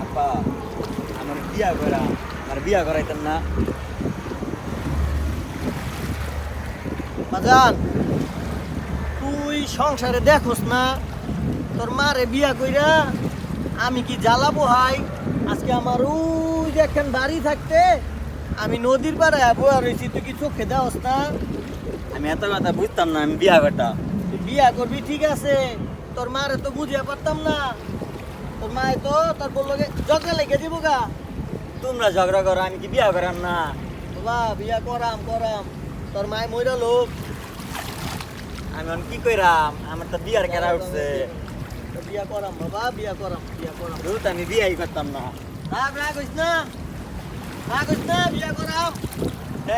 আব্বা আমার বিয়া করা আর বিয়া করাইতেন না? বাজান, তুই সংসারে দেখোস না তোর মারে বিয়া কইরা আমি কি জ্বালাবো হাই। আজকে আমার ওই যে একখান বাড়ি থাকতে আমি নদীর পাড়ে বয়া রয়েছি, তুই কি চোখে দেওস না? আমি এত কথা বুঝতাম না, আমি বিয়া করতাম। তুই বিয়া করবি ঠিক আছে, তোর মারে তো বুঝিয়ে পারতাম না। তোর মায়ে তো তোর বললো জগা লেগে যাবো গা। তোমরা ঝগড়া করো, আমি কি বিয়া করাম না? বাবা বিয়া করাম করাম, তোর মায় মইরা লোক। আমি এখন কি কইরাম? আমার তো বিয়ার কেরা উঠছে। বিয়া করাম বাবা, বিয়া করাম, বিয়া করাম। রুত আমি বিয়াই করতাম না। রাগ রাগ হইস না, রাগ হইস না, বিয়া করাম।